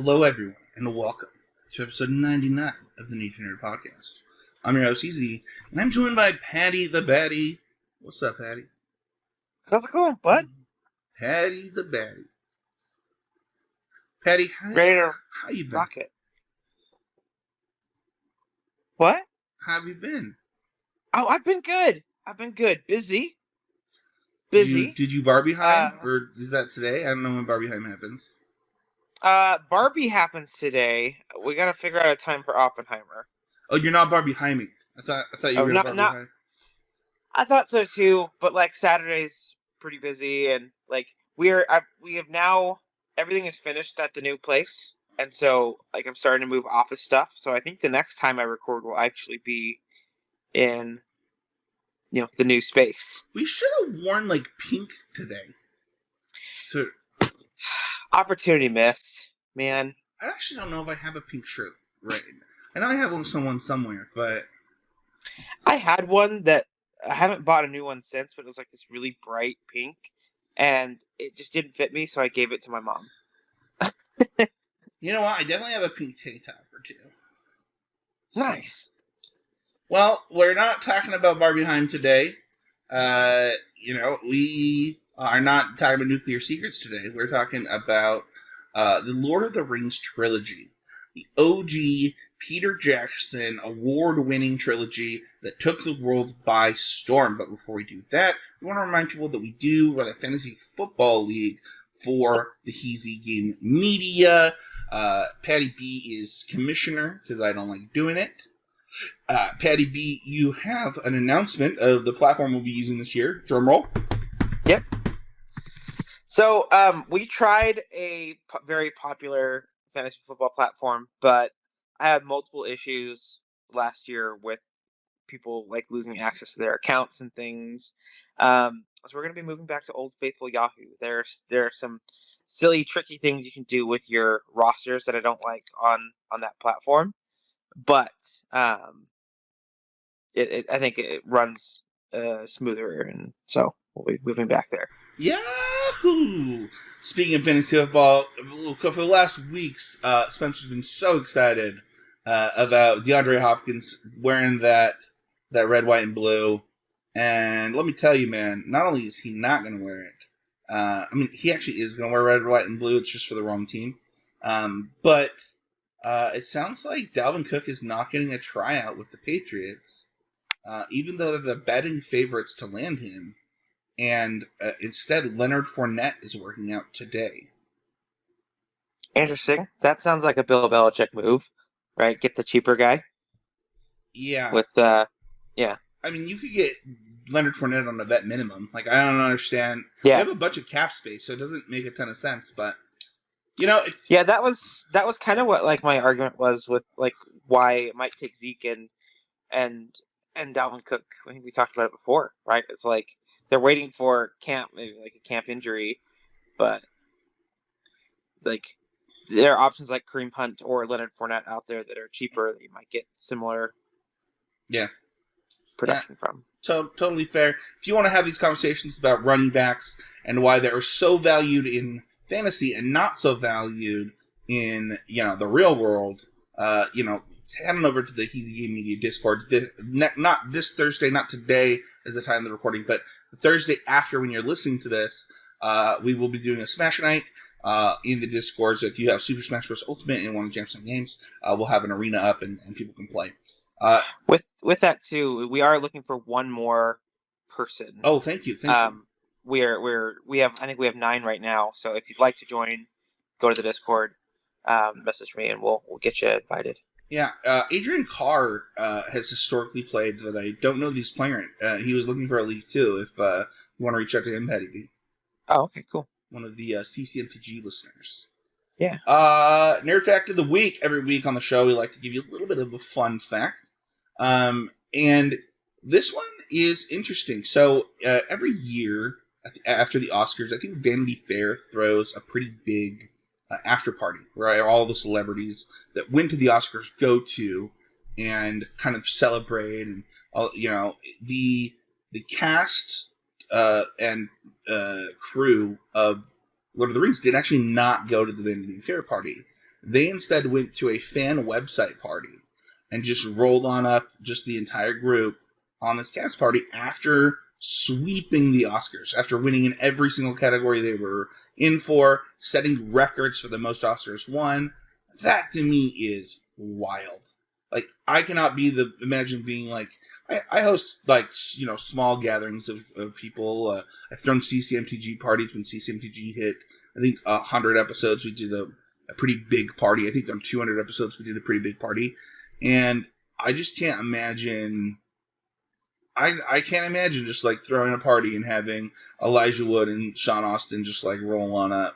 Hello, everyone, and welcome to episode 99 of the Need to Nerd Podcast. I'm your host, Easy, and I'm joined by Patty the Batty. What's up, Patty? How's it going, bud? Patty the Batty. Patty, Ready to how you been? rock it. What? How have you been? Oh, I've been good. Busy. Did you Barbieheim? Or is that today? I don't know when Barbieheim happens. Barbie happens today. We gotta figure out a time for Oppenheimer. Oh, you're not Barbieheiming. I thought you were going to Barbieheim. I thought so too, but Saturday's pretty busy, and we have now everything is finished at the new place, and so I'm starting to move office stuff. So I think the next time I record will actually be in the new space. We should have worn pink today. So opportunity missed, man. I actually don't know if I have a pink shirt right now. I know I have someone somewhere, but I had one that I haven't bought a new one since, but it was this really bright pink, and it just didn't fit me, so I gave it to my mom. You know what? I definitely have a pink tank top or two. Nice. Well, we're not talking about Barbieheim today. We are not talking about nuclear secrets today. We're talking about the Lord of the Rings Trilogy. The OG Peter Jackson award-winning trilogy that took the world by storm. But before we do that, we want to remind people that we do run a fantasy football league for the Heezy Game Media. Patty B is commissioner because I don't like doing it. Patty B, you have an announcement of the platform we'll be using this year. Drum roll. Yep. So we tried a very popular fantasy football platform, but I had multiple issues last year with people losing access to their accounts and things. So we're going to be moving back to Old Faithful Yahoo. There are some silly, tricky things you can do with your rosters that I don't like on that platform, but I think it runs smoother, and so we'll be moving back there. Yahoo! Speaking of fantasy football, for the last weeks, Spencer's been so excited about DeAndre Hopkins wearing that red, white, and blue. And let me tell you, man, not only is he not going to wear it, he actually is going to wear red, white, and blue. It's just for the wrong team. But it sounds like Dalvin Cook is not getting a tryout with the Patriots, even though they're the betting favorites to land him. And instead, Leonard Fournette is working out today. Interesting. That sounds like a Bill Belichick move, right? Get the cheaper guy. Yeah. Yeah. You could get Leonard Fournette on a vet minimum. I don't understand. Yeah. You have a bunch of cap space, so it doesn't make a ton of sense. But yeah, that was kind of what my argument was with why it might take Zeke and Dalvin Cook. I think we talked about it before, right? It's they're waiting for camp, maybe a camp injury, but there are options like Kareem Hunt or Leonard Fournette out there that are cheaper that you might get similar production from. Totally fair. If you want to have these conversations about running backs and why they are so valued in fantasy and not so valued in the real world, head on over to the Heezy Game Media Discord. Not this Thursday, not today is the time of the recording, but the Thursday after when you're listening to this, we will be doing a Smash Night in the Discord. So if you have Super Smash Bros. Ultimate and want to jam some games, we'll have an arena up and people can play. With that too, we are looking for one more person. Oh, thank you. I think we have 9 right now. So if you'd like to join, go to the Discord, message me, and we'll get you invited. Yeah, Adrian Carr has historically played that I don't know that he's playing right. He was looking for a league too. If you want to reach out to him, Patty B. Oh, okay, cool. One of the CCMTG listeners. Yeah. Nerd Fact of the Week. Every week on the show, we like to give you a little bit of a fun fact. And this one is interesting. So every year after the Oscars, I think Vanity Fair throws a pretty big after party where all the celebrities that went to the Oscars go to and kind of celebrate, and the cast and crew of Lord of the Rings did actually not go to the Vanity Fair party. They instead went to a fan website party and just rolled on up just the entire group on this cast party after sweeping the Oscars, after winning in every single category they were in for, setting records for the most Oscars won. That to me is wild. Like, I cannot imagine being like, I host like, small gatherings of people. I've thrown CCMTG parties when CCMTG hit, I think 100 episodes. We did a pretty big party. I think on 200 episodes we did a pretty big party, and I just can't imagine. I can't imagine just like throwing a party and having Elijah Wood and Sean Astin just like roll on up.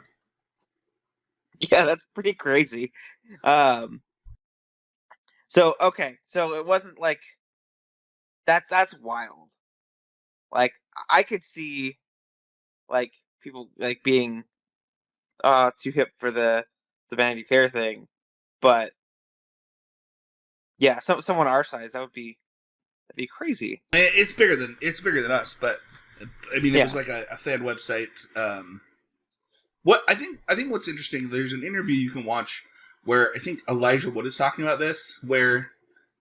Yeah, that's pretty crazy. So it wasn't like that's wild. Like, I could see like people like being too hip for the Vanity Fair thing, but yeah, someone our size, that'd be crazy. It's bigger than us, but I mean, it was Yeah. like a fan website. What I think what's interesting, there's an interview you can watch where I think Elijah Wood is talking about this, where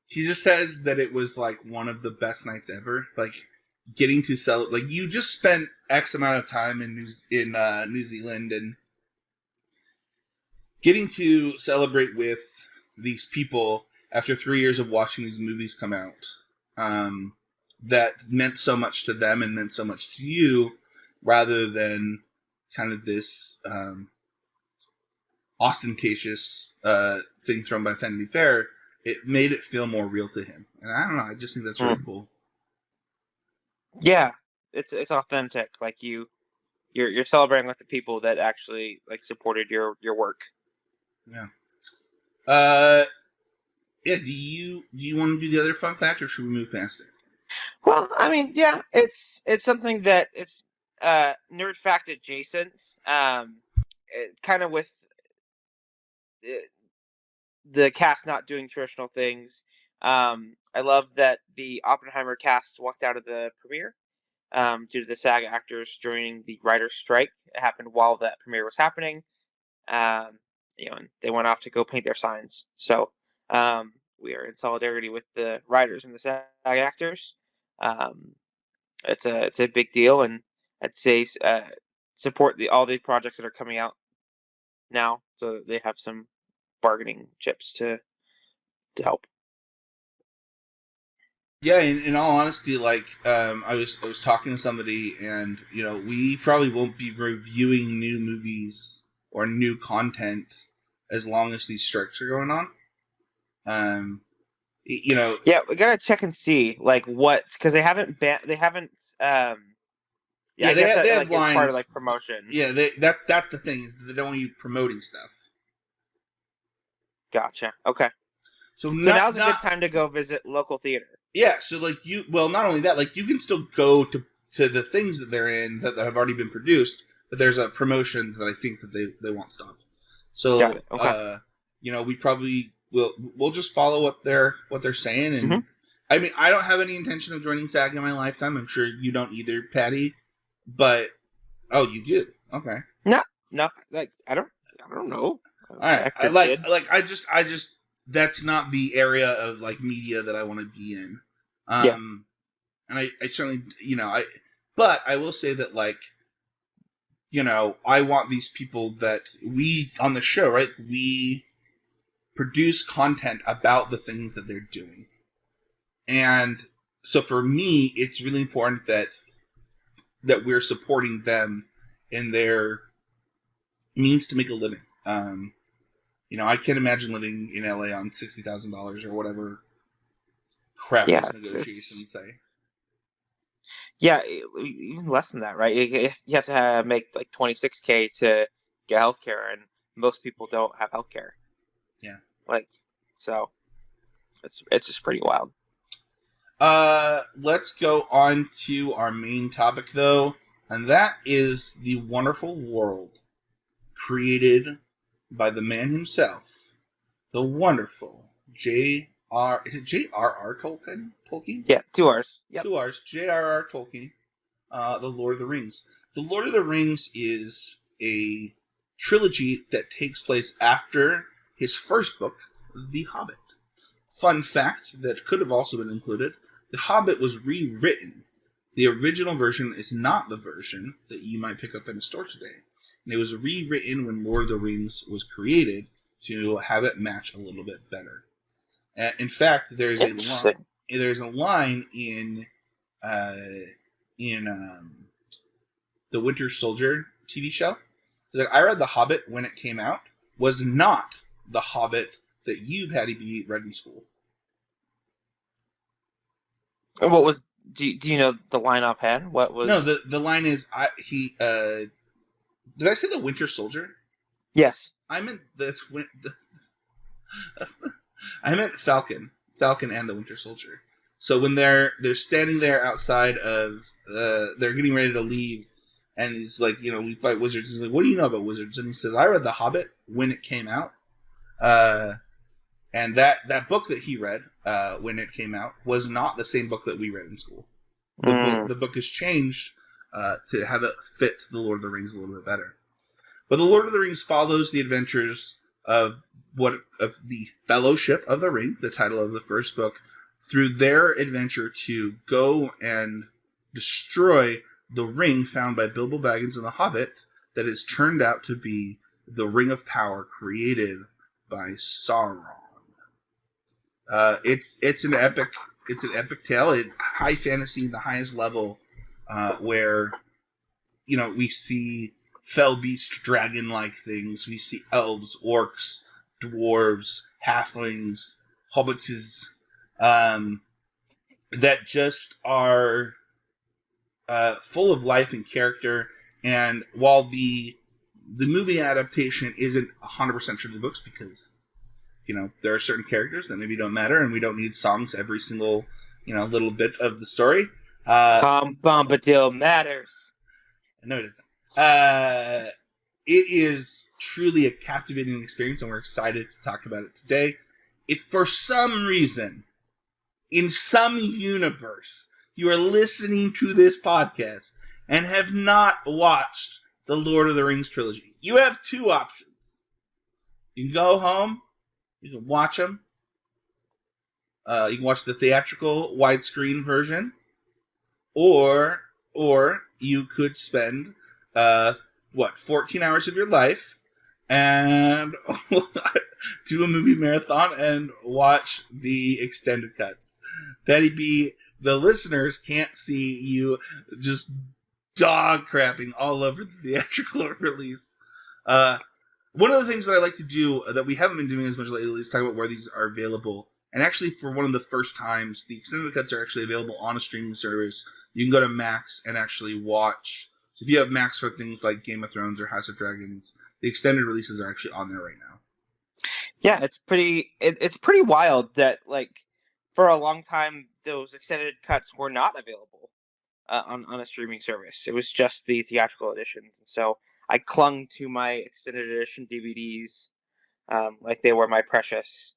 he just says that it was like one of the best nights ever. Like, getting to sell, like, you just spent X amount of time in New Zealand, and getting to celebrate with these people after 3 years of watching these movies come out, that meant so much to them and meant so much to you, rather than kind of this ostentatious thing thrown by Vanity Fair. It made it feel more real to him, and I don't know. I just think that's really cool. Yeah, it's authentic. Like, you're celebrating with the people that actually like supported your work. Yeah. Yeah. Do you want to do the other fun fact, or should we move past it? Well, I mean, yeah, it's something that it's nerd fact adjacent. Kind of with the cast not doing traditional things. I love that the Oppenheimer cast walked out of the premiere due to the SAG actors joining the writer's strike. It happened while that premiere was happening. Um, and they went off to go paint their signs. So we are in solidarity with the writers and the SAG actors. Um, it's a big deal, and I'd say support all the projects that are coming out now, so they have some bargaining chips to help. Yeah, in all honesty, like, I was talking to somebody, and we probably won't be reviewing new movies or new content as long as these strikes are going on. Yeah, we gotta check and see like what, because they haven't they haven't. Yeah, Yeah, I guess they that have like is part of lines. like promotion. Yeah, that's the thing, is that they don't want you promoting stuff. Gotcha. Okay. So So now's a good time to go visit local theater. Yeah, so like not only that, like, you can still go to the things that they're in that have already been produced, but there's a promotion that I think that they want stopped. So Got it. Okay. we probably we'll just follow what they're saying, and Mhm. I mean, I don't have any intention of joining SAG in my lifetime. I'm sure you don't either, Patty. But you did. Okay. No, like I don't know. All right. I could did. I just that's not the area of like media that I want to be in. Yeah. And I certainly, but I will say that, like, I want these people that we on the show, right? We produce content about the things that they're doing. And so for me, it's really important that we're supporting them in their means to make a living. I can't imagine living in LA on $60,000 or whatever crap Yeah, those negotiations say. Yeah, even less than that, right? You have to make like 26K to get healthcare, and most people don't have healthcare. Yeah. Like, so it's just pretty wild. Let's go on to our main topic, though, and that is the wonderful world created by the man himself, the wonderful J.R.R. Tolkien? Yeah, 2 hours. Yep. 2 hours. J.R.R. Tolkien. The Lord of the Rings. The Lord of the Rings is a trilogy that takes place after his first book, The Hobbit. Fun fact that could have also been included, The Hobbit was rewritten. The original version is not the version that you might pick up in a store today. And it was rewritten when Lord of the Rings was created to have it match a little bit better. In fact, there's a line in the Winter Soldier TV show. It's like, I read The Hobbit when it came out, was not the Hobbit that you, Patty B, read in school. And what was? Do you know the line offhand? What was? No, the line is did I say the Winter Soldier? Yes. I meant I meant Falcon and the Winter Soldier. So when they're standing there outside of they're getting ready to leave, and he's like, we fight wizards. He's like, what do you know about wizards? And he says, I read The Hobbit when it came out. And that book that he read when it came out was not the same book that we read in school. The book is changed to have it fit the Lord of the Rings a little bit better. But the Lord of the Rings follows the adventures of the Fellowship of the Ring, the title of the first book, through their adventure to go and destroy the ring found by Bilbo Baggins and the Hobbit that has turned out to be the Ring of Power created by Sauron. It's an epic tale. It's high fantasy, the highest level, where we see fell beast dragon-like things. We see elves, orcs, dwarves, halflings, hobbitses, that just are full of life and character. And while the movie adaptation isn't 100% true to the books, because there are certain characters that maybe don't matter, and we don't need songs every single little bit of the story. Bombadil matters. No, it isn't. It is truly a captivating experience, and we're excited to talk about it today. If for some reason, in some universe, you are listening to this podcast and have not watched the Lord of the Rings trilogy, you have two options. You can go home, you can watch them. You can watch the theatrical widescreen version, or you could spend 14 hours of your life and do a movie marathon and watch the extended cuts. Patty B, the listeners can't see you just dog crapping all over the theatrical release. One of the things that I like to do that we haven't been doing as much lately is talk about where these are available. And actually, for one of the first times, the extended cuts are actually available on a streaming service. You can go to Max and actually watch. So if you have Max for things like Game of Thrones or House of Dragons, the extended releases are actually on there right now. Yeah, it's pretty wild that, like, for a long time those extended cuts were not available on a streaming service. It was just the theatrical editions, and so I clung to my extended edition DVDs like they were my precious.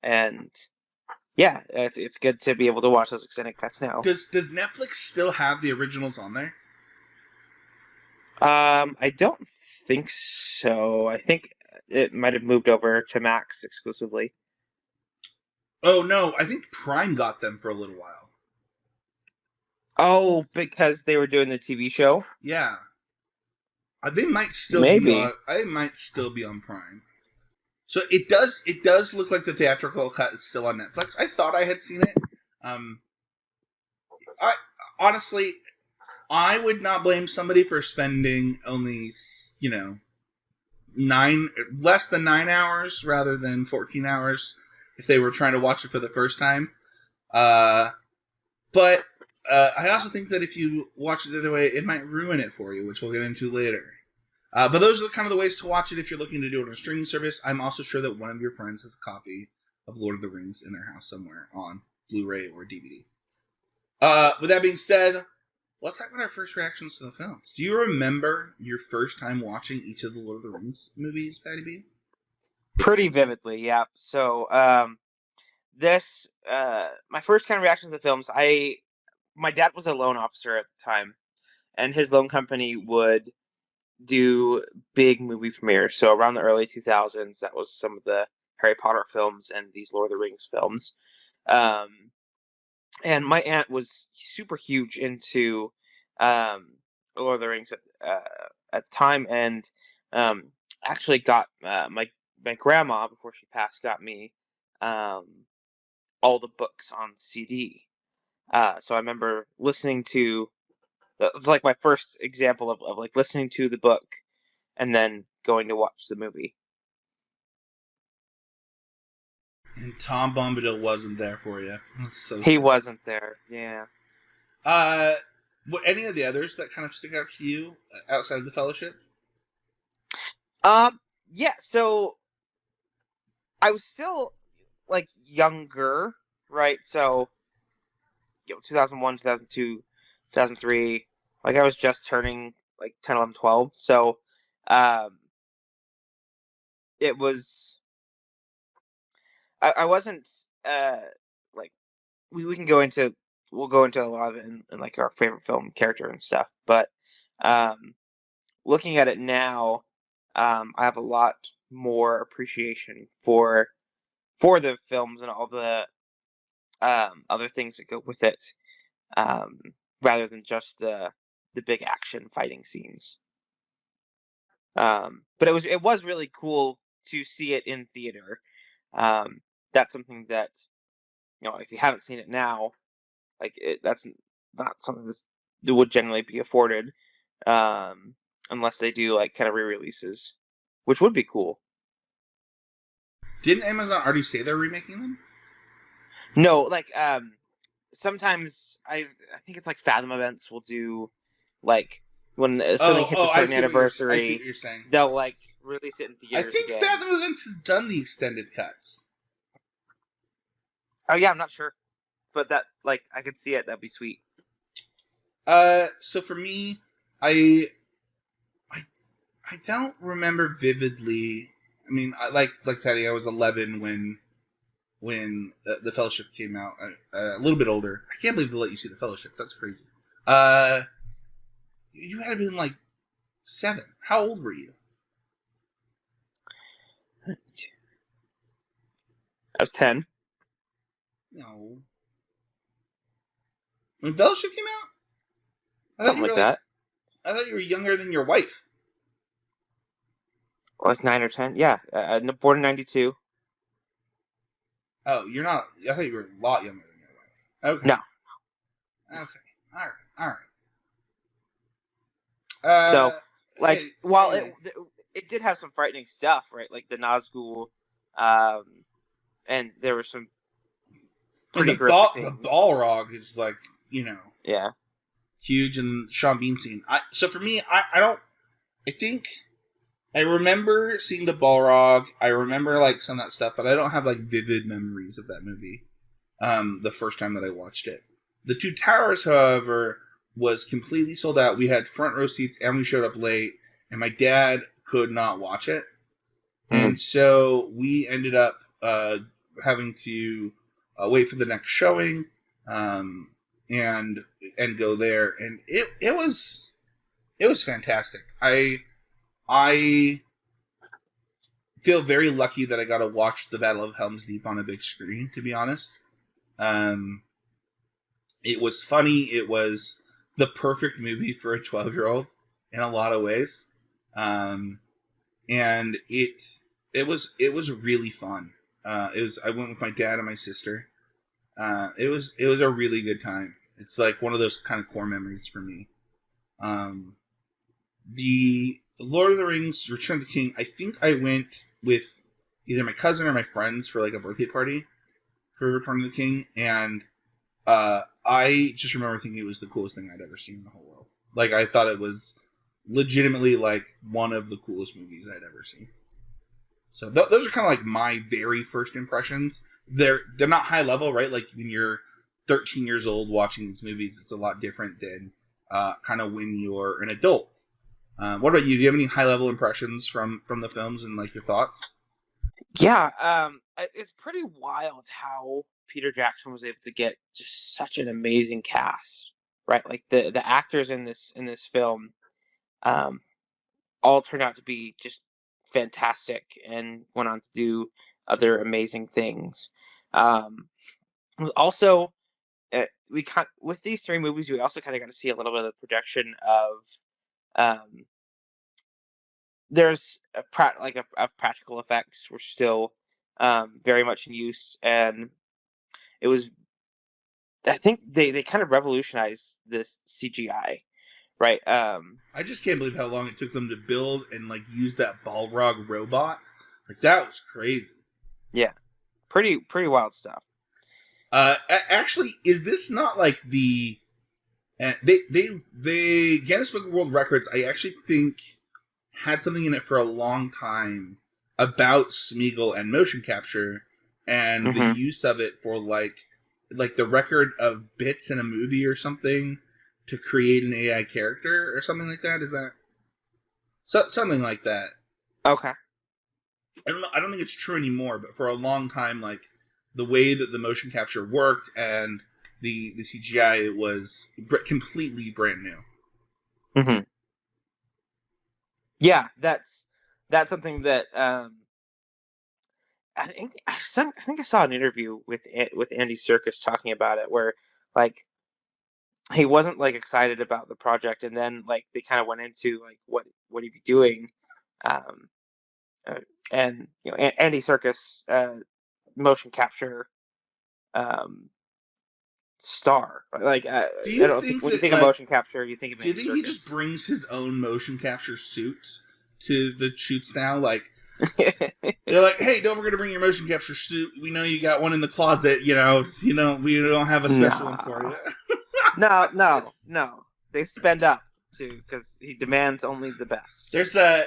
And yeah, it's good to be able to watch those extended cuts now. Does Netflix still have the originals on there? I don't think so. I think it might have moved over to Max exclusively. Oh no, I think Prime got them for a little while. Oh, because they were doing the TV show? Yeah. They might still be on Prime. So it does look like the theatrical cut is still on Netflix. I thought I had seen it. I honestly, I would not blame somebody for spending only less than 9 hours rather than 14 hours if they were trying to watch it for the first time. But I also think that if you watch it the other way, it might ruin it for you, which we'll get into later. But those are kind of the ways to watch it if you're looking to do it on a streaming service. I'm also sure that one of your friends has a copy of Lord of the Rings in their house somewhere on Blu-ray or DVD. With that being said, let's talk about our first reactions to the films. Do you remember your first time watching each of the Lord of the Rings movies, Patty B? Pretty vividly, yeah. So, my first kind of reaction to the films, my dad was a loan officer at the time, and his loan company would do big movie premieres. So around the early 2000s, that was some of the Harry Potter films and these Lord of the Rings films. Um, and my aunt was super huge into Lord of the Rings at the time, and um, actually got my grandma before she passed got me um, all the books on CD. So I remember listening to that was like my first example of like listening to the book and then going to watch the movie. And Tom Bombadil wasn't there for you. That's so He sad. wasn't there. Yeah. Uh, what any of the others that kind of stick out to you outside of the Fellowship? Um. Yeah. So I was still like younger, right? So 2001, 2002, 2003. Like I was just turning like 10, 11, 12. So, um, it was I wasn't like we can go into we'll go into a lot of it in like our favorite film character and stuff, but um looking at it now, I have a lot more appreciation for the films and all the other things that go with it, um, rather than just the big action fighting scenes. But it was really cool to see it in theater. Um, that's something that if you haven't seen it now, like that's not something that would generally be afforded, um, unless they do like kind of re-releases, which would be cool. Didn't Amazon already say they're remaking them? No, like sometimes I think it's like Fathom events will do like when something hits a I certain see I see what anniversary, you're saying. they'll like release it in I theaters think again. Fathom Events has done the extended cuts. Oh yeah, I'm not sure, but that like I could see it. That'd be sweet. So for me, I I I don't remember vividly. I mean, like Patty, I was 11 when the Fellowship came out. A little bit older. I can't believe they let you see the Fellowship. That's crazy. Uh, you had been like 7. How old were you? I was 10, No, when Fellowship came out, I thought something you were like like that, I thought you were younger than your wife. like 9 or 10. Yeah, born in '92. Oh, you're not. I thought you were a lot younger than your wife. Okay. No, Okay. All right. All right. so like Hey, while anyway, it did have some frightening stuff, right? Like the Nazgul, um, and there were some and pretty horrific the things. Balrog is like Yeah. huge, and Sean Bean scene. So for me, I don't. I think I remember seeing the Balrog. I remember like some of that stuff, but I don't have like vivid memories of that movie. The first time that I watched it, The Two Towers, however, was completely sold out. We had front row seats, and we showed up late, and my dad could not watch it. Mm. And so we ended up having to wait for the next showing, um, and go there, and it was fantastic. I feel very lucky that I got to watch the Battle of Helm's Deep on a big screen. To be honest, um, it was funny. It was the perfect movie for a 12-year-old in a lot of ways. Um, and it was really fun. It was I went with my dad and my sister. It was a really good time. It's like one of those kind of core memories for me. Um, the Lord of the Rings Return of the King. I think I went with either my cousin or my friends for like a birthday party for Return of the King, and I just remember thinking it was the coolest thing I'd ever seen in the whole world. Like I thought it was legitimately like one of the coolest movies I'd ever seen. So those are kind of like my very first impressions. They're not high level, right? Like when you're 13 years old watching these movies, it's a lot different than kind of when you're an adult. What about you? Do you have any high level impressions from the films and like your thoughts? Yeah, it's pretty wild how Peter Jackson was able to get just such an amazing cast, right? Like the actors in this film, um, all turned out to be just fantastic and went on to do other amazing things. Um, also, with these three movies, we also kind of got to see a little bit of the projection of um, there's of practical effects were still very much in use, and it was I think they kind of revolutionized this CGI, right? I just can't believe how long it took them to build and like use that Balrog robot. Like that was crazy. Yeah, pretty wild stuff. Actually, is this not like the they Guinness Book of World Records? I actually think had something in it for a long time about Smeagol and motion capture and the Hmm. use of it for like the record of bits in a movie or something to create an AI character or something like that. Is that something like that? Okay. I don't know. I don't think it's true anymore, but for a long time, like the way that the motion capture worked and the CGI was completely brand new. Hmm. Yeah, that's something that I think I saw an interview with Andy Serkis talking about it, where like he wasn't like excited about the project, and then like they kind of went into like what he'd be doing, um, uh, and Andy Serkis, motion capture um, star. Like Do I you don't think think when you that think of like motion capture, you think of do you Andy think he just Serkis. brings his own motion capture suit to the shoots now? Like they're like, hey, don't forget to bring your motion capture suit. We know you got one in the closet. We don't have a special one for No, you. no. They spend up to because he demands only the best. There's No.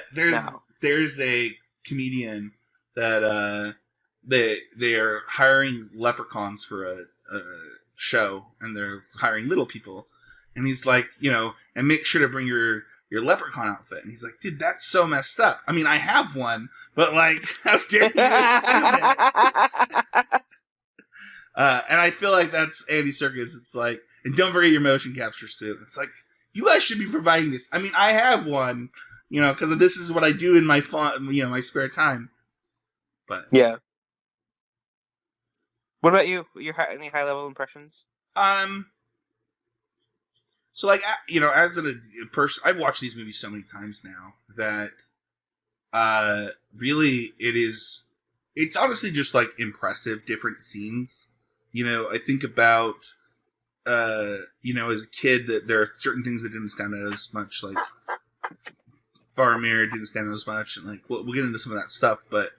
there's a comedian that they are hiring leprechauns for a show, and they're hiring little people, and he's like, and make sure to bring your leprechaun outfit, and he's like, dude, that's so messed up. I mean, I have one, but like, how dare you assume it? And I feel like that's Andy Serkis. It's like, and don't forget your motion capture suit. It's like, you guys should be providing this. I mean, I have one, because this is what I do in my my spare time. But Yeah. What about you? Any high level impressions? um, so like as a person, I've watched these movies so many times now that really it's honestly just like impressive different scenes. I think about as a kid that there are certain things that didn't stand out as much, like Faramir didn't stand out as much, and like we'll get into some of that stuff. But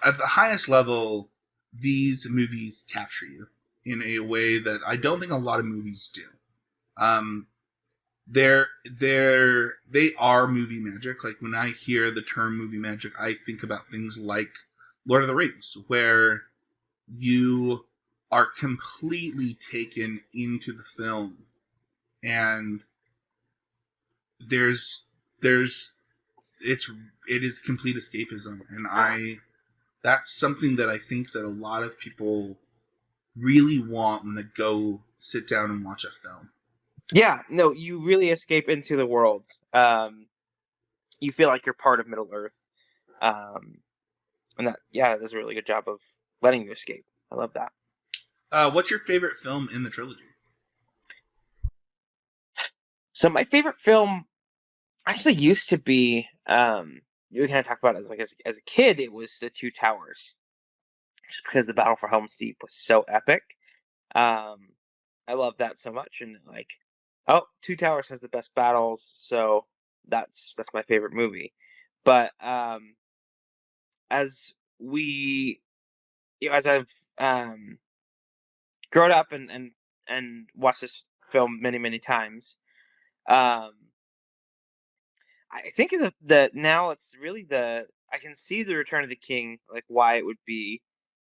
at the highest level, these movies capture you in a way that I don't think a lot of movies do. Um, they are movie magic. Like when I hear the term movie magic, I think about things like Lord of the Rings, where you are completely taken into the film, and there's there's it is complete escapism, and I that's something that I think that a lot of people really want when they go sit down and watch a film. Yeah, no, you really escape into the world. You feel like you're part of Middle Earth. Um, and that, yeah, it does a really good job of letting you escape. I love that. What's your favorite film in the trilogy? So my favorite film actually used to be, you kind of talk about it as a kid, it was The Two Towers, just because the Battle for Helm's Deep was so epic. Um, I love that so much, and like, oh, Two Towers has the best battles, so that's my favorite movie. But as we, as I've grown up and watched this film many times, um, I think the now it's really I can see the Return of the King, like why it would be,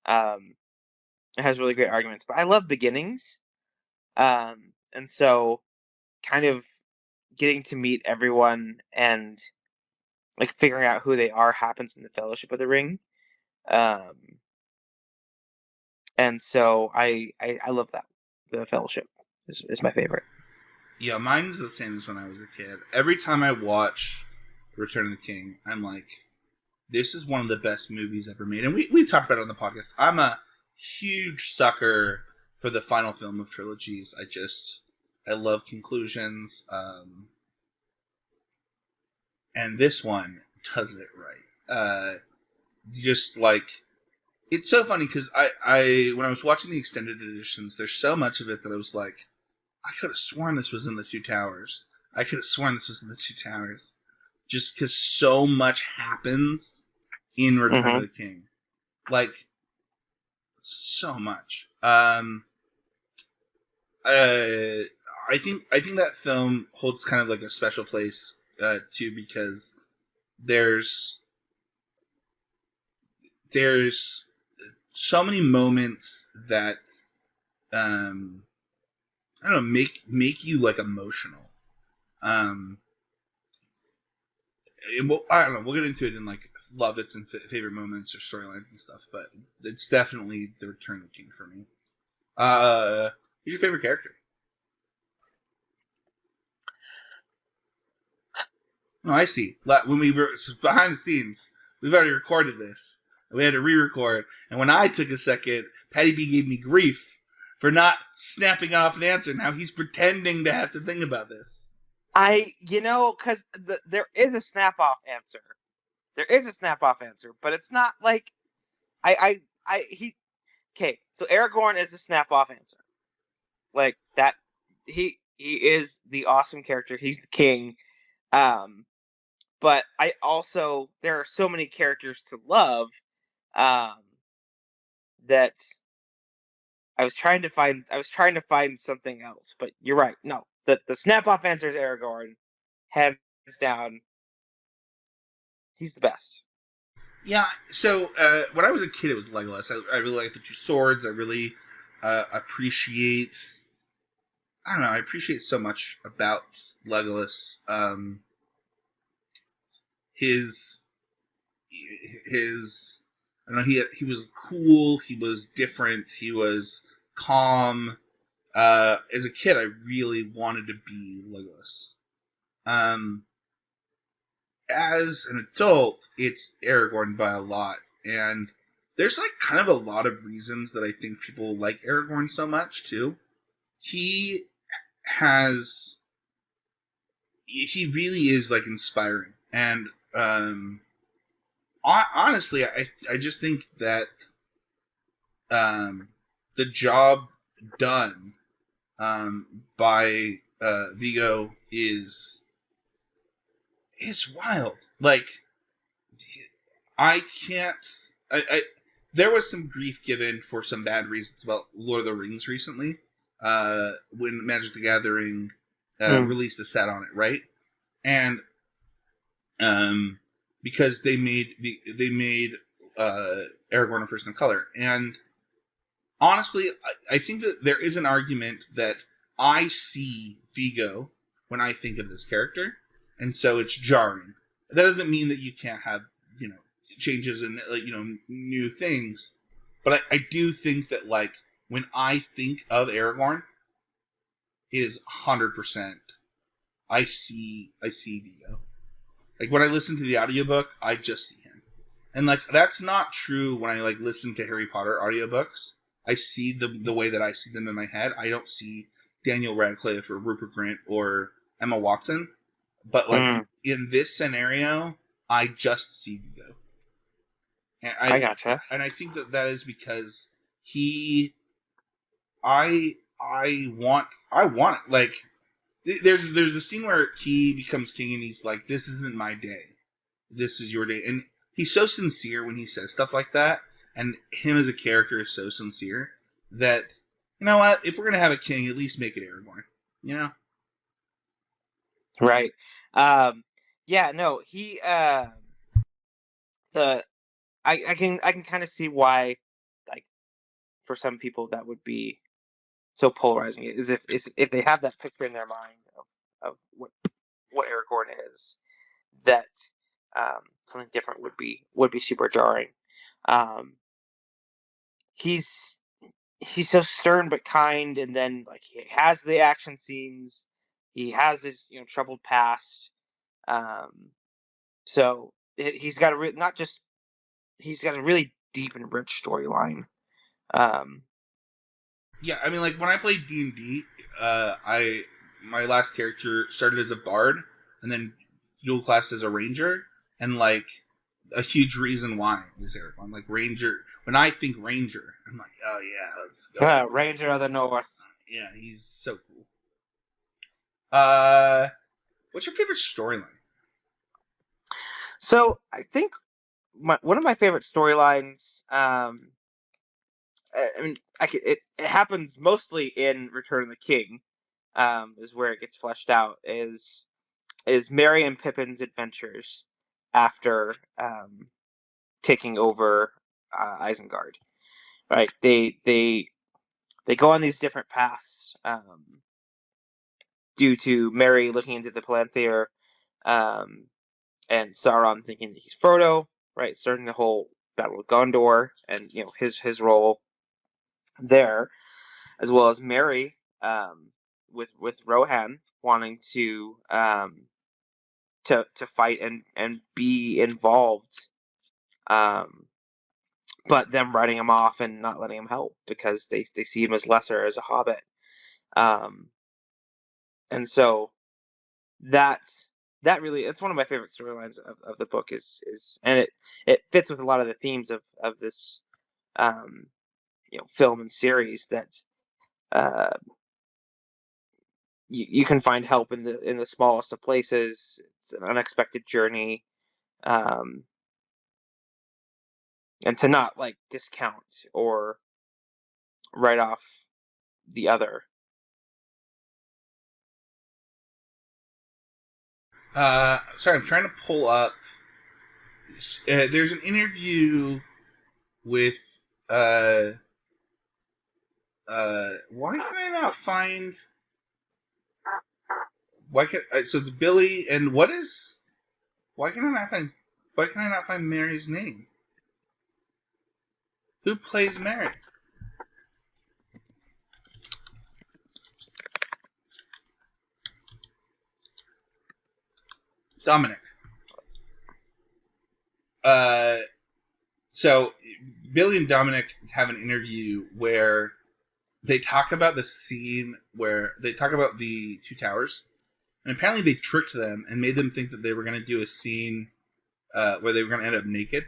um, it has really great arguments, but I love beginnings, and so kind of getting to meet everyone and like figuring out who they are happens in the Fellowship of the Ring, um, and so I love that. The Fellowship is my favorite. Yeah, mine's the same as when I was a kid. Every time I watch Return of the King, I'm like, this is one of the best movies ever made. And we've talked about it on the podcast. I'm a huge sucker for the final film of trilogies. I love conclusions. And this one does it right. Just like, it's so funny because I when I was watching the extended editions, there's so much of it that I was like, I could have sworn this was in the Two Towers. I could have sworn this was in the Two Towers. Just because so much happens in Return of the King. Like, so much. I think that film holds kind of like a special place too, because there's so many moments that I don't know, make you like emotional. And I don't know. We'll get into it in like love it's and favorite moments or storylines and stuff, but it's definitely the Return of the King for me. Who's your favorite character? Oh, I see. When we were behind the scenes, we've already recorded this. We had to re-record, and when I took a second, Patty B gave me grief for not snapping off an answer. Now he's pretending to have to think about this. Because there is a snap-off answer. There is a snap-off answer, but it's not like okay, so Aragorn is a snap-off answer. Like that, he is the awesome character. He's the king. But I also, there are so many characters to love, that I was trying to find something else. But you're right. No, the snap-off answer is Aragorn, hands down. He's the best. Yeah, so when I was a kid, it was Legolas. I really like the two swords. I really appreciate... I don't know, I appreciate so much about Legolas. His... I don't know, he was cool, he was different, he was calm. As a kid, I really wanted to be Legolas. As an adult, it's Aragorn by a lot, and there's like kind of a lot of reasons that I think people like Aragorn so much too. He really is like inspiring, and honestly, I just think that the job done by Viggo is wild. Like, I can't. There was some grief given for some bad reasons about Lord of the Rings recently, when Magic the Gathering released a set on it, right? And because they made Aragorn a person of color, and honestly, I think that there is an argument that I see Viggo when I think of this character, and so it's jarring. That doesn't mean that you can't have, changes and, new things, but I do think that, like, when I think of Aragorn, it is 100%. I see Viggo. Like, when I listen to the audiobook, I just see him. And, like, that's not true when I, like, listen to Harry Potter audiobooks. I see the way that I see them in my head. I don't see Daniel Radcliffe or Rupert Grint or Emma Watson. But, like, in this scenario, I just see Viggo. And I gotcha. And I think that is because I want it. Like, there's the scene where he becomes king and he's like, "This isn't my day. This is your day." And he's so sincere when he says stuff like that. And him as a character is so sincere that, you know what? If we're going to have a king, at least make it Aragorn. You know? Right. Yeah, no, he, I can kind of see why, like, for some people that would be so polarizing, is if they have that picture in their mind of what Aragorn is, that something different would be super jarring. He's so stern but kind, and then, like, he has the action scenes. He has his troubled past. So he's got a not just he's got a really deep and rich storyline. Um, Yeah, I mean, like when I played D&D, I my last character started as a bard and then dual classed as a ranger, and like a huge reason why is there. I'm like ranger. When I think ranger, I'm like, oh yeah, let's go. Ranger of the North. Yeah, he's so cool. Uh, what's your favorite storyline? So I think one of my favorite storylines. I mean, it happens mostly in Return of the King. Is where it gets fleshed out. Is Merry and Pippin's adventures after taking over Isengard. Right? They go on these different paths due to Merry looking into the Palantir, um, and Sauron thinking that he's Frodo. Right, starting the whole Battle of Gondor, and his role there, as well as Merry with Rohan wanting to fight and be involved, um, but them writing him off and not letting him help because they see him as lesser, as a hobbit, um, and so that that really, it's one of my favorite storylines of the book, is and it fits with a lot of the themes of this um, film and series, that uh, you can find help in the smallest of places. It's an unexpected journey, um, and to not like discount or write off the other. Sorry, I'm trying to pull up. There's an interview with why can I not find? Why can so it's Billy and what is? Why can I not find? Why can I not find Mary's name? Who plays Mary? Dominic. Uh, so Billy and Dominic have an interview where they talk about the scene where they talk about the two towers, and apparently they tricked them and made them think that they were going to do a scene where they were going to end up naked,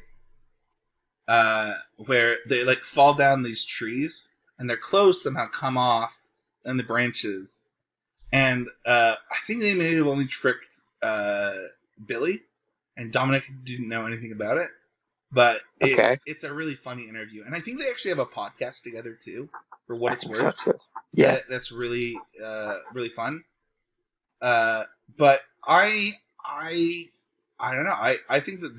where they like fall down these trees and their clothes somehow come off in the branches, and I think they may have only tricked Billy, and Dominic didn't know anything about it. But Okay, it's a really funny interview, and I think they actually have a podcast together too. For what I it's think so worth, too. Yeah. that's really really fun. But I don't know. I think that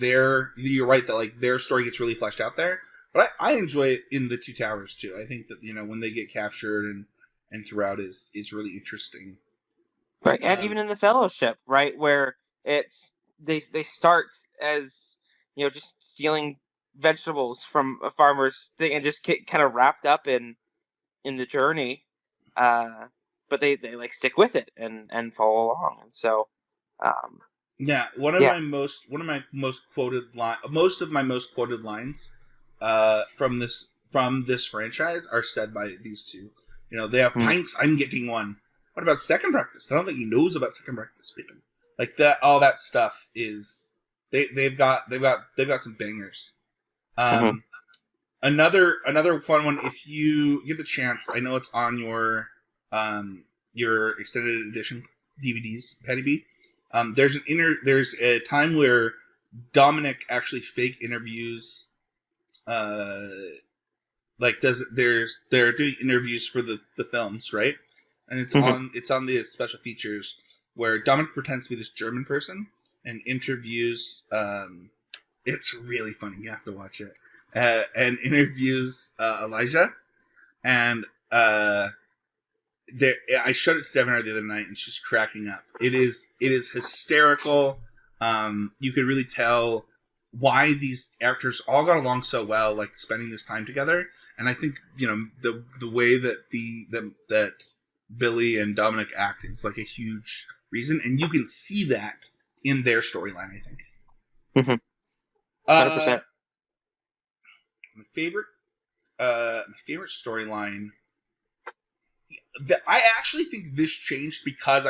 you're right that like their story gets really fleshed out there. But I enjoy it in the Two Towers too. I think that when they get captured and throughout is really interesting. Right, and even in the Fellowship, right, where it's they start as just stealing vegetables from a farmer's thing, and just get kind of wrapped up in the journey, uh, but they like stick with it and follow along, and so um, Yeah, yeah. one of my most quoted most of my most quoted lines from this franchise are said by these two. They have Mm. pints. I'm getting one. What about second breakfast? I don't think he knows about second breakfast, Pippin. Like that, all that stuff is they've got some bangers. Hmm. Um, another fun one. If you get the chance, I know it's on your extended edition DVDs, Patty B. There's a time where Dominic actually fake interviews, uh, like they're doing interviews for the films, right? And Hmm. it's on the special features where Dominic pretends to be this German person and interviews. It's really funny. You have to watch it. And interviews Elijah, and I showed it to Devin the other night, and she's cracking up. It is hysterical. You could really tell why these actors all got along so well, like spending this time together. And I think the way that that Billy and Dominic act is like a huge reason, and you can see that in their storyline. I think. Mm-hmm. Uh, 100%. my favorite, storyline. I actually think this changed because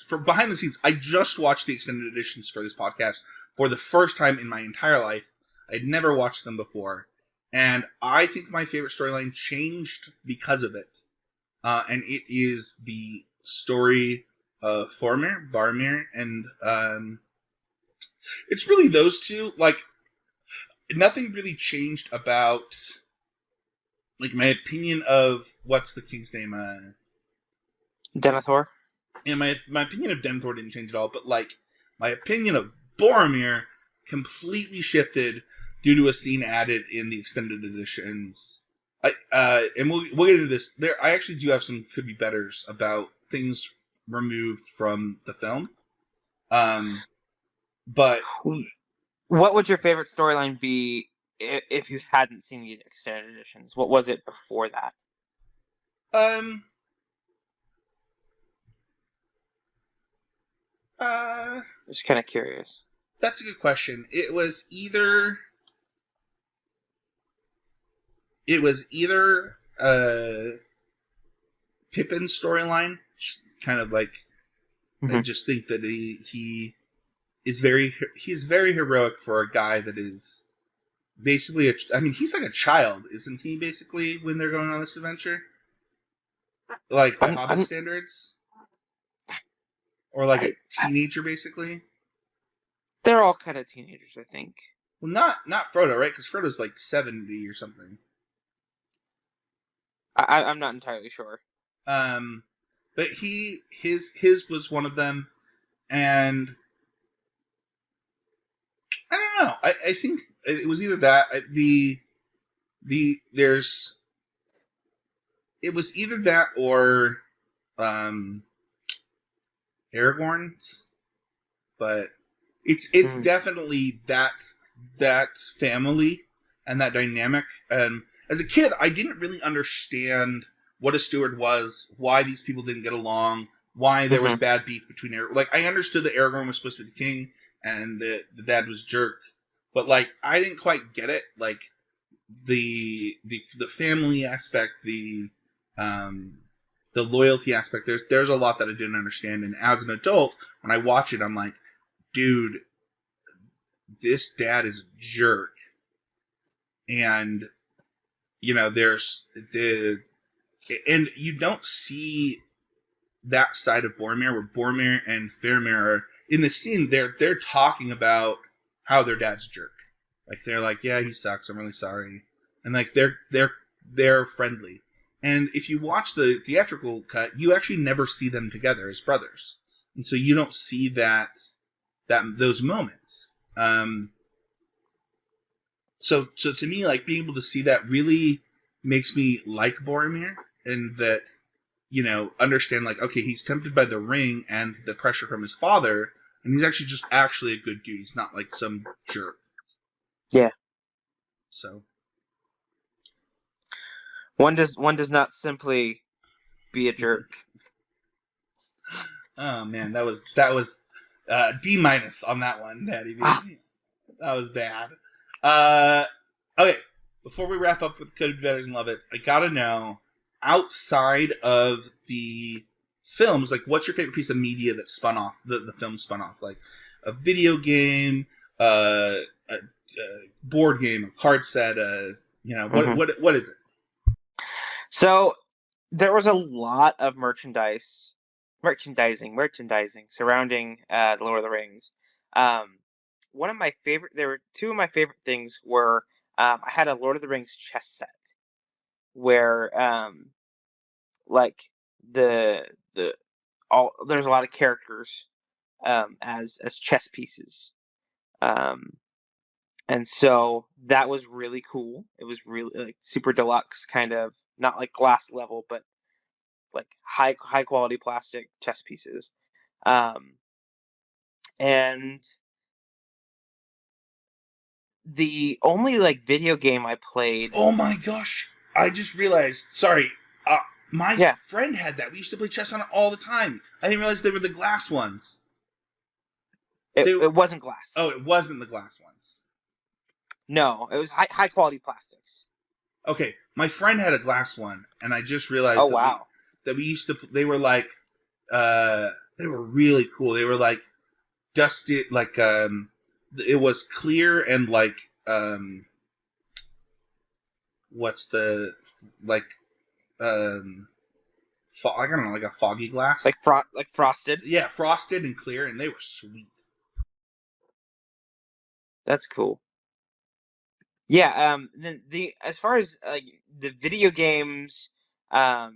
for behind the scenes, I just watched the extended editions for this podcast for the first time in my entire life. I'd never watched them before, and I think my favorite storyline changed because of it. And it is the story of Boromir, and it's really those two. Like, nothing really changed about like my opinion of what's the king's name. Denethor. Yeah, my opinion of Denethor didn't change at all, but like my opinion of Boromir completely shifted due to a scene added in the extended editions. And we'll get into this. I actually do have some could be betters about things removed from the film. But What would your favorite storyline be if you hadn't seen the extended editions? What was it before that? um uh Just kind of curious. that's a good question. It was either Pippin's storyline, just kind of like I Mm-hmm. just think that he's very heroic for a guy that is basically he's like a child, isn't he? Basically, when they're going on this adventure, like by Hobbit I'm standards, or like a I, teenager, basically. they're all kind of teenagers, I think. Well, not Frodo, right? Because Frodo's like 70 or something. I'm not entirely sure. Um, but his was one of them, and I don't know. I think it was either that there's it was either that or um Aragorn's, but it's Mm. definitely that family and that dynamic. As a kid, I didn't really understand what a steward was, why these people didn't get along, why there was Mm-hmm. bad beef between Aragorn. Like, I understood that Aragorn was supposed to be the king and the dad was a jerk, but like I didn't quite get it. Like the family aspect, um the loyalty aspect. There's a lot that I didn't understand, and as an adult, when I watch it, I'm like, dude, this dad is a jerk. And there's and you don't see that side of Boromir, where Boromir and Faramir are in the scene. They're talking about how their dad's a jerk. Like, they're like, yeah, he sucks, I'm really sorry, and like they're friendly. And if you watch the theatrical cut, you actually never see them together as brothers, and so you don't see those moments. So to me, like, being able to see that really makes me like Boromir, and that understand, like, okay, he's tempted by the ring and the pressure from his father, and he's actually a good dude. He's not like some jerk. Yeah. So One does not simply be a jerk. oh man, that was D- on that one, Daddy B. Ah, That was bad. Okay, before we wrap up with Could Be Betters and Love It, I gotta know, outside of the films, like, what's your favorite piece of media that spun off, the film spun off? Like a video game, a board game, a card set, mhm. what is it? So there was a lot of merchandising surrounding the Lord of the Rings. Um, One of my favorite, there were two of my favorite things were I had a Lord of the Rings chess set where like the all there's a lot of characters as chess pieces. Um, and so that was really cool. It was really like super deluxe, kind of not like glass level, but like high quality plastic chess pieces. Um, and the only like video game I played, Oh my gosh! I just realized. Sorry, my yeah, friend had that. We used to play chess on it all the time. I didn't realize they were the glass ones. They It wasn't glass. Oh, it wasn't the glass ones. No, it was high quality plastics. Okay, my friend had a glass one, and I just realized Oh wow. that we used to. They were like, they were really cool. They were like dusty, like it was clear and like what's the like I don't know, like a foggy glass. Like frosted. Yeah, frosted and clear, and they were sweet. That's cool. Yeah. Then the as far as like the video games, I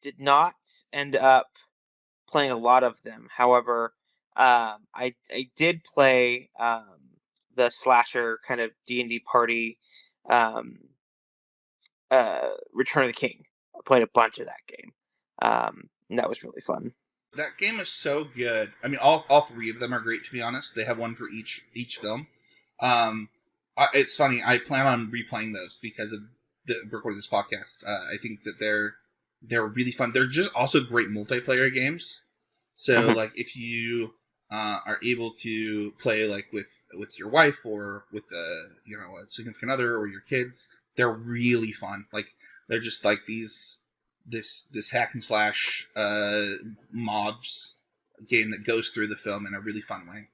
did not end up playing a lot of them. However, I did play the slasher kind of D&D party, um, Return of the King. I played a bunch of that game, and that was really fun. That game is so good. I mean, all three of them are great. To be honest, they have one for each film. It's funny. I plan on replaying those because of the recording this podcast. I think that they're really fun. They're just also great multiplayer games. So Mhm. like if you are able to play like with your wife or with a significant other or your kids, they're really fun. Like they're just like this hack and slash mobs game that goes through the film in a really fun way.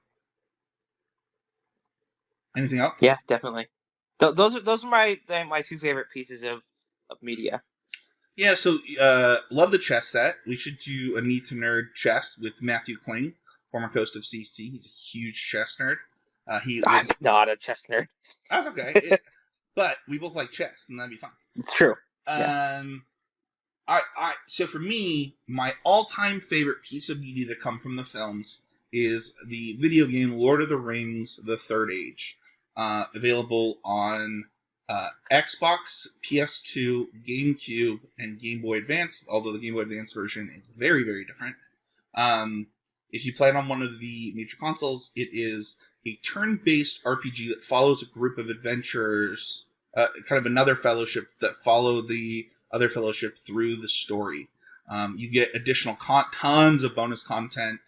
Anything else? Yeah, definitely. Those are my two favorite pieces of media. Yeah, so love the chess set. We should do a Need to Nerd chess with Matthew Kling, former host of CC. He's a huge chess nerd. He I'm was. not a chess nerd. That's okay. But we both like chess, and that'd be fun. It's true. Yeah. So for me, my all-time favorite piece of media to come from the films is the video game Lord of the Rings: The Third Age, available on Xbox, PS2, GameCube, and Game Boy Advance. Although the Game Boy Advance version is very, very different. Um, if you play it on one of the major consoles, it is a turn-based RPG that follows a group of adventurers, kind of another fellowship that follow the other fellowship through the story. You get additional tons of bonus content,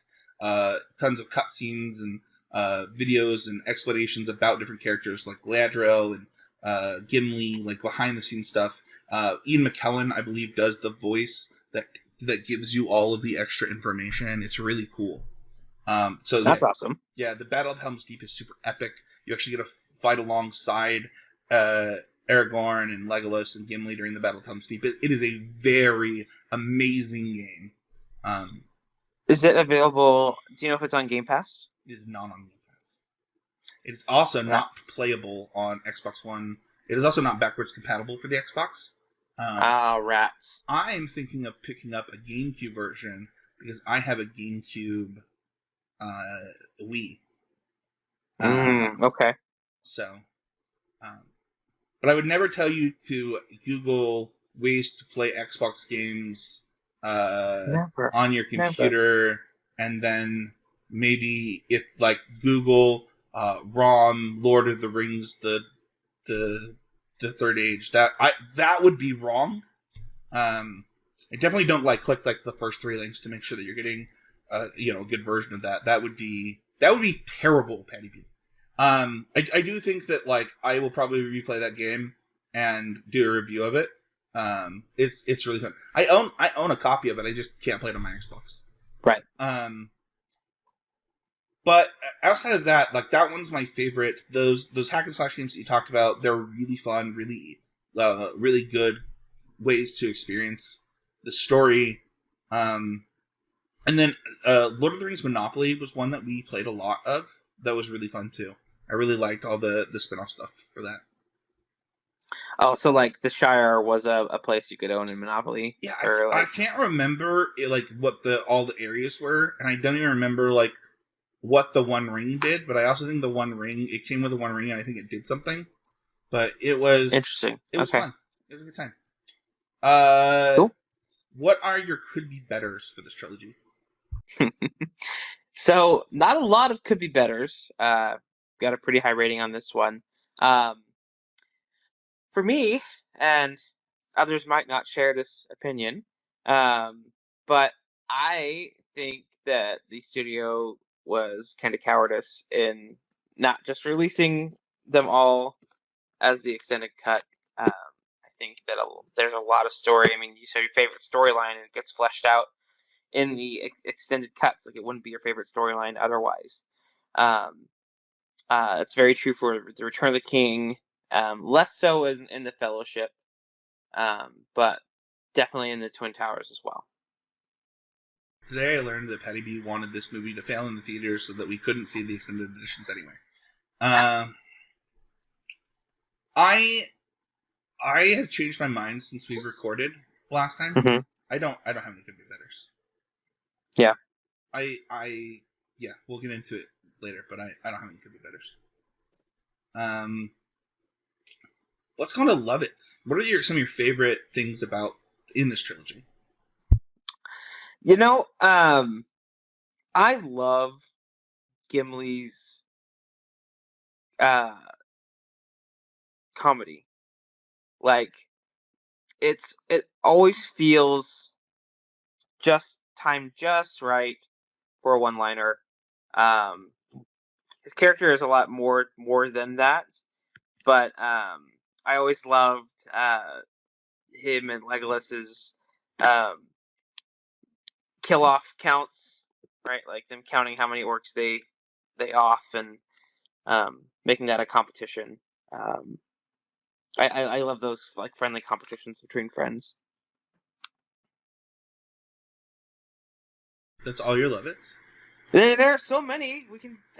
tons of cutscenes and videos and explanations about different characters like Galadriel and Gimli, like behind the scenes stuff. Ian McKellen, I believe, does the voice that gives you all of the extra information. It's really cool. So That's awesome. yeah, the Battle of Helm's Deep is super epic. You actually get to fight alongside Aragorn and Legolas and Gimli during the Battle of Helm's Deep. It is a very amazing game. Is it available? Do you know if it's on Game Pass? It is not on Game Pass. It is also not Rats. playable on Xbox One. It is also not backwards compatible for the Xbox. Rats. I am thinking of picking up a GameCube version because I have a GameCube Wii. Okay. So, but I would never tell you to Google ways to play Xbox games Never. on your computer, and then maybe if like Google ROM Lord of the Rings the Third Age, that would be wrong. I definitely don't click the first three links to make sure that you're getting a good version of that. That would be terrible, Patty B. I do think that I will probably replay that game and do a review of it. It's really fun. I own a copy of it. I just can't play it on my Xbox. Right. But outside of that, that one's my favorite. Those hack and slash games that you talked about, they're really fun, really good ways to experience the story. And then Lord of the Rings Monopoly was one that we played a lot of. That was really fun too. I really liked all the spin-off stuff for that. Oh, so the Shire was a place you could own in Monopoly? Yeah, or I can't remember what all the areas were, and I don't even remember what the One Ring did. But I also think the One Ring, it came with the One Ring, and I think it did something. But it was interesting. It was Okay. fun. It was a good time. Cool. What are your could be betters for this trilogy? So not a lot of could be betters. Got a pretty high rating on this one. For me, and others might not share this opinion, but I think that the studio was kind of cowardice in not just releasing them all as the extended cut. I think that there's a lot of story. I mean, you said your favorite storyline, and it gets fleshed out in the extended cuts. Like, it wouldn't be your favorite storyline otherwise. Um, it's very true for the Return of the King. Less so in the Fellowship, but definitely in the Twin Towers as well. Today I learned that Patty B wanted this movie to fail in the theaters so that we couldn't see the extended editions anyway. I have changed my mind since we recorded last time. Mm-hmm. I don't have any good betters. Yeah. Yeah, we'll get into it later, but I don't have any good betters. Let's go to Love It. What are some of your favorite things about in this trilogy? You know, I love Gimli's comedy. Like, it always feels just right for a one-liner. His character is a lot more than that, but I always loved him and Legolas's kill off counts, right? Like them counting how many orcs they off and making that a competition. I love those like friendly competitions between friends. That's all your Love It's? There are so many.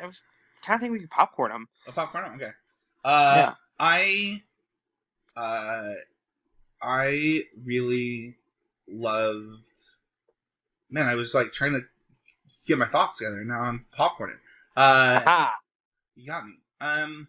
I was kind of think we could popcorn them. A popcorn? Okay. Yeah. I really loved. Man, I was like trying to get my thoughts together. Now I'm popcorning. You got me. I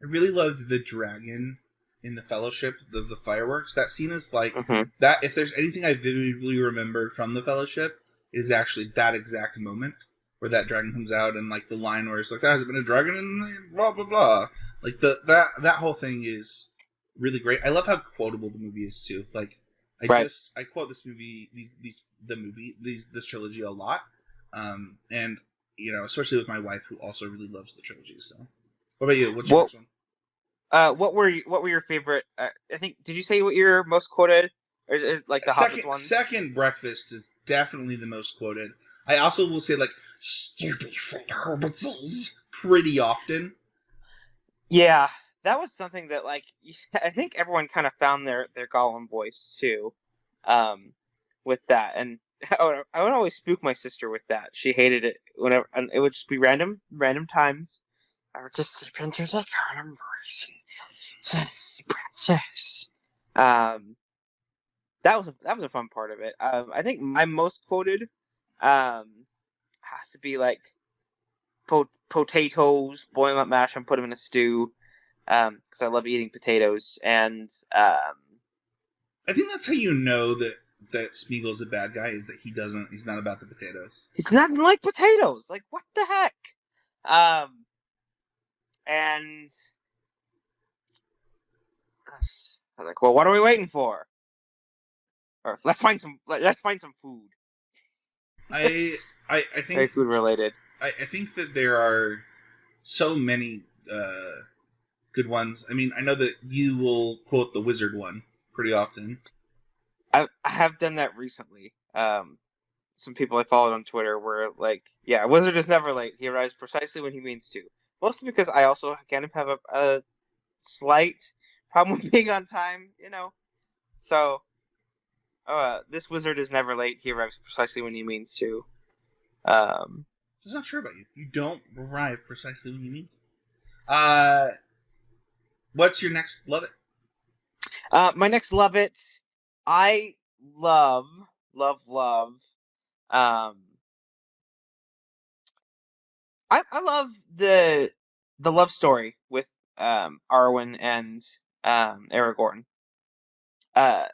really loved the dragon in the Fellowship, the fireworks. That scene is like that. If there's anything I vividly remember from the Fellowship, it is actually that exact moment where that dragon comes out and like the line where it's like, "There hasn't been a dragon in blah blah blah." Like that whole thing is really great. I love how quotable the movie is too. Like I quote this movie, this trilogy a lot, and you know, especially with my wife who also really loves the trilogy. So, what about you? What's your next one? What were your favorite? I think, did you say what your most quoted? Or is it like the Hobbit ones? Second Breakfast is definitely the most quoted. I also will say like stupid Fred Herbertses pretty often. Yeah, that was something that like I think everyone kind of found their Gollum voice too, with that. And I would always spook my sister with that. She hated it whenever, and it would just be random times. I would just slip into the Gollum voice and princess. That was a fun part of it. I think my most quoted has to be like potatoes, boil them up, mash them, put them in a stew. Because I love eating potatoes, and I think that's how you know that Smeagol's a bad guy, is that he's not about the potatoes. He's not like potatoes. Like, what the heck? And I was like, well, what are we waiting for? Or let's find some food. I think Very food related. I think that there are so many good ones. I mean, I know that you will quote the wizard one pretty often. I have done that recently. Some people I followed on Twitter were like, "Yeah, a wizard is never late. He arrives precisely when he means to." Mostly because I also kind of have a slight problem with being on time, you know. So, this wizard is never late. He arrives precisely when he means to. That's not true about you. You don't arrive precisely when you mean to. What's your next Love It? My next Love It, I love. I love the love story with Arwen and Aragorn. I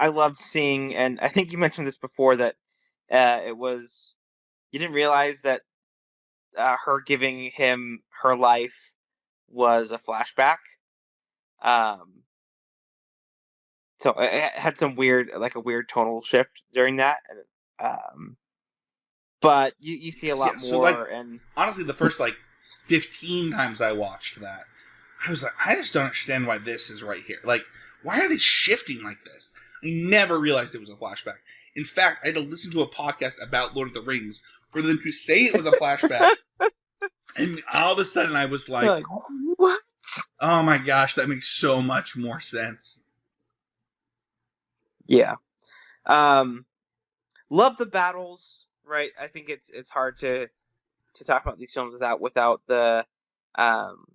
loved seeing, and I think you mentioned this before, that it was, you didn't realize that her giving him her life was a flashback. So it had some weird, like a weird tonal shift during that. But you see a lot So like, more, and honestly, the first like 15 times I watched that, I was like, I just don't understand why this is right here. Like, why are they shifting like this? I never realized it was a flashback. In fact, I had to listen to a podcast about Lord of the Rings for them to say it was a flashback. And all of a sudden I was like, what? Oh my gosh, that makes so much more sense. Yeah. Love the battles, right? I think it's hard to talk about these films without um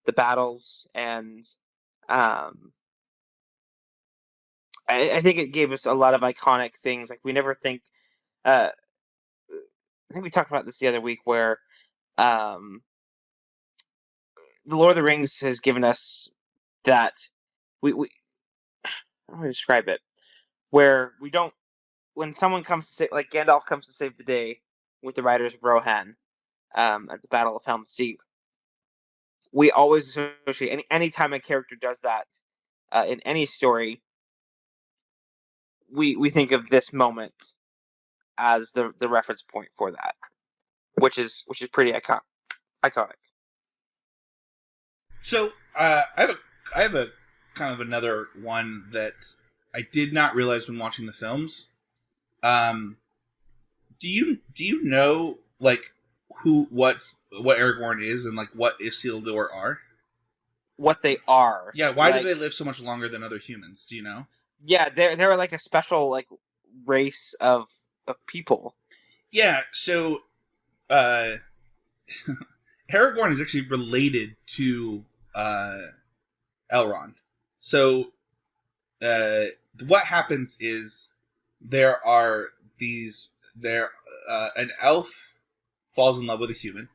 the battles, and um I think it gave us a lot of iconic things. Like, we never think I think we talked about this the other week, where um the Lord of the Rings has given us that we how do I describe it? Where we don't, when someone comes to say, like Gandalf comes to save the day with the riders of Rohan, at the Battle of Helm's Deep, we always associate any time a character does that in any story, we think of this moment as the reference point for that, which is pretty iconic. So I have a kind of another one that I did not realize when watching the films. Um, do you know like what Aragorn is and like what Isildur are? What they are, Yeah, why do like, they live so much longer than other humans? Do you know? yeah, they're like a special, like, race of people. Yeah, so uh, Aragorn is actually related to Elrond. So uh, what happens is there are these there an elf falls in love with a human,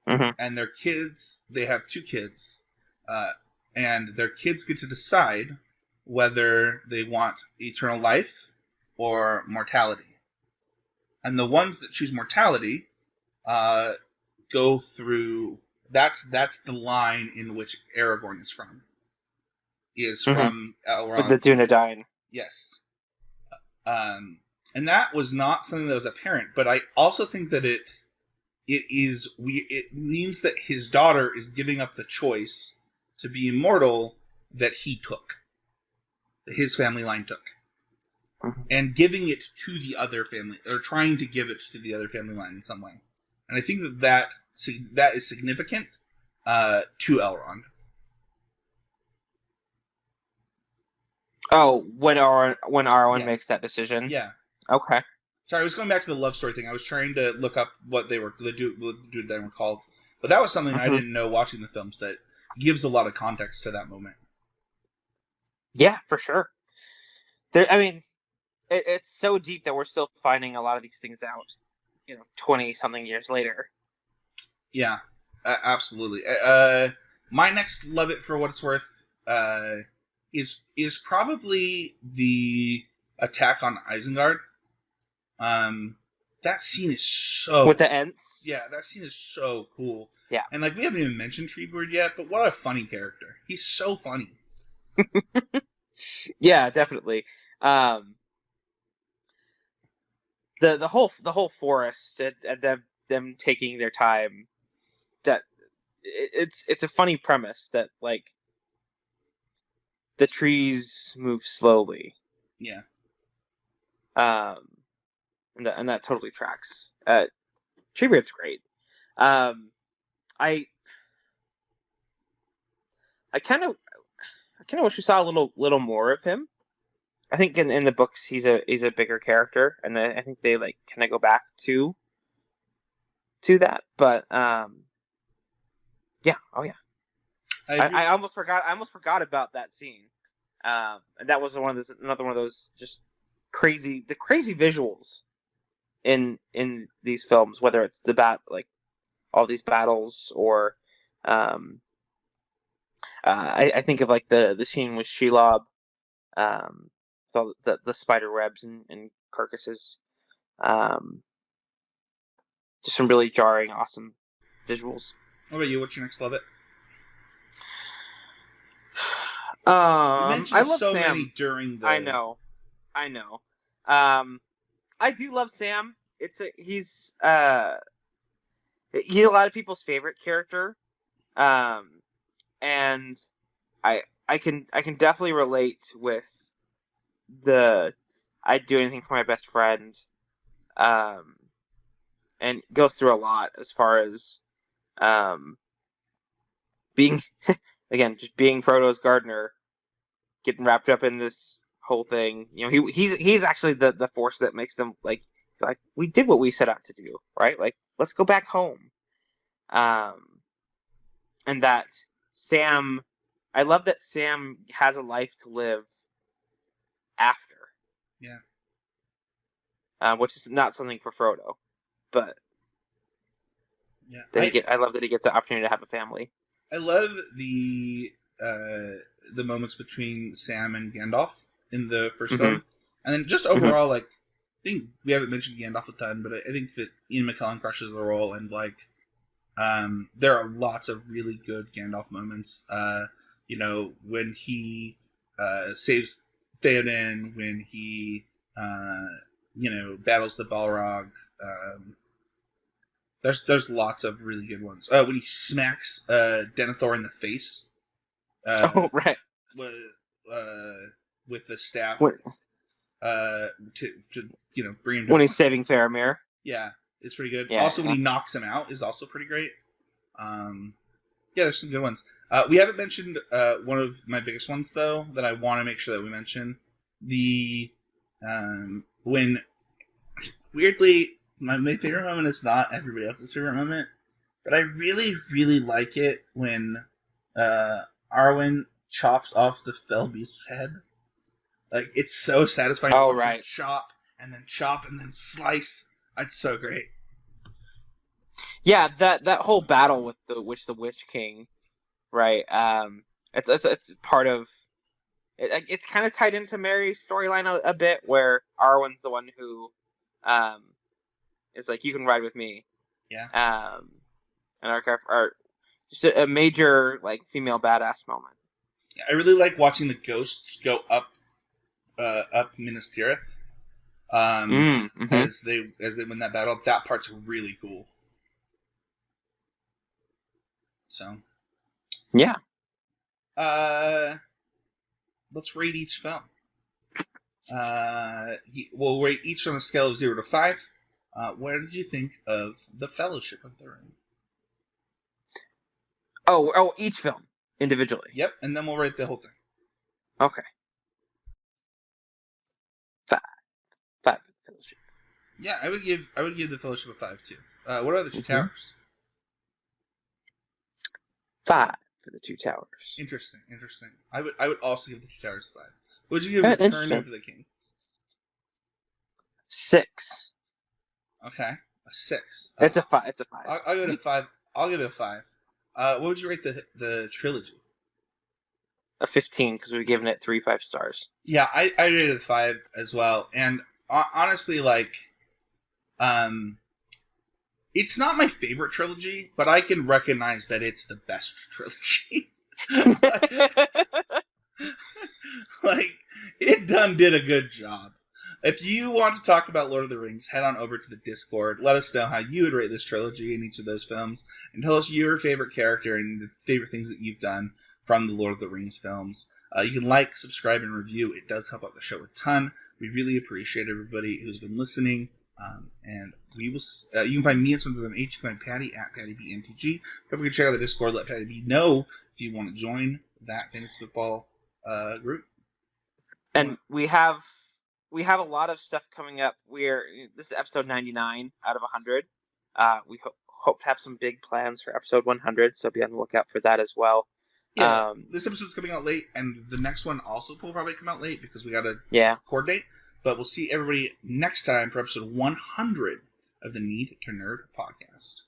Mm-hmm. and their kids, they have two kids, uh, and their kids get to decide whether they want eternal life or mortality. And the ones that choose mortality uh, go through. That's the line in which Aragorn is from. Is Mm-hmm. from With the Elrond. Dunedain. Yes. And that was not something that was apparent, but I also think that it means that his daughter is giving up the choice to be immortal that he took, that his family line took, Mm-hmm. and giving it to the other family, or trying to give it to the other family line in some way. And I think that is significant to Elrond. Oh, when Arwen makes Yes. that decision. Yeah. Okay. Sorry, I was going back to the love story thing. I was trying to look up what the dude they were called, but that was something I Mm-hmm. didn't know watching the films that gives a lot of context to that moment. Yeah, for sure. I mean, it's so deep that we're still finding a lot of these things out. 20 something years later. Yeah, absolutely. My next love it for what it's worth is probably the attack on Isengard. Um, that scene is With so the Ents. yeah, that scene is so cool. Yeah. And like we haven't even mentioned Treebeard yet, but what a funny character! He's so funny. Yeah, definitely. Um, the whole forest, and them taking their time. That it's a funny premise that, like, the trees move slowly. Yeah. Um, and that totally tracks. Treebeard's great. Um, I I kind of wish we saw a little more of him. I think in the books he's a bigger character, and I think they, like, kind of go back to that. But yeah, oh yeah, I I, agree. I almost forgot. I almost forgot about that scene. And that was another one of those just crazy visuals in these films, whether it's like all these battles, or um, I think of, like, the scene with Shelob, with all the spider webs and carcasses, um, just some really jarring, awesome visuals. What about you? What's your next love it? You I mentioned love so Sam. many during the. I know. I do love Sam. He's a lot of people's favorite character. Um, and I can definitely relate with the I'd do anything for my best friend. Um, and goes through a lot as far as um being again just being Frodo's gardener, getting wrapped up in this whole thing. He's actually the force that makes them like. It's like we did what we set out to do, right? Like let's go back home. Um, and that Sam, I love that Sam has a life to live after, Yeah. which is not something for Frodo, but Yeah. I love that he gets the opportunity to have a family. I love the moments between Sam and Gandalf in the first Mm-hmm. film, and then just overall, like, I think we haven't mentioned Gandalf a ton, but I think that Ian McKellen crushes the role, and like, there are lots of really good Gandalf moments. When he saves Theoden, when he battles the Balrog. There's lots of really good ones. When he smacks Denethor in the face, Oh right, with, with the staff, when, to bring him to. when he's saving Faramir. Yeah, it's pretty good. Yeah, Also, when he knocks him out, is also pretty great. Yeah, there's some good ones. We haven't mentioned one of my biggest ones though that I want to make sure that we mention. The when weirdly. My favorite moment is not everybody else's favorite moment, but I really, really like it when Arwen chops off the Felbeast's head. Like, it's so satisfying to watch him chop and then slice. It's so great. Yeah, that whole battle with the Witch King, right? It's part of it. It's kind of tied into Merry's storyline a bit, where Arwen's the one who, is like, you can ride with me. Yeah. And our just a major like female badass moment. Yeah, I really like watching the ghosts go up Minas Tirith. As they win that battle. That part's really cool. So. Yeah. Let's rate each film. We'll rate each on a scale of 0 to 5. What did you think of The Fellowship of the Ring? Oh, each film individually. Yep, and then we'll rate the whole thing. Okay. 5 for The Fellowship. Yeah, I would give The Fellowship a 5 too. What are the Two Towers? 5 for The Two Towers. Interesting. I would also give the Two Towers a 5. What would you give Return of the King? 6. Okay, a 6. It's a 5. It's a 5. I'll give it a 5. I'll give it a 5. What would you rate the trilogy? A 15, because we've given it 3 5-stars. Yeah, I rated it a 5 as well. And honestly, like, it's not my favorite trilogy, but I can recognize that it's the best trilogy. Like, it did a good job. If you want to talk about Lord of the Rings, head on over to the Discord. Let us know how you would rate this trilogy in each of those films, and tell us your favorite character and the favorite things that you've done from the Lord of the Rings films. You can like, subscribe, and review. It does help out the show a ton. We really appreciate everybody who's been listening. And we will. You can find me at SwimThroughThem. You can find Patty at PattyBMTG. Don't forget to check out the Discord. Let Patty B know if you want to join that fantasy football group. And we have a lot of stuff coming up. This is episode 99 out of 100. We hope to have some big plans for episode 100, so be on the lookout for that as well. Yeah, this episode's coming out late, and the next one also will probably come out late because we got to coordinate. But we'll see everybody next time for episode 100 of the Need to Nerd podcast.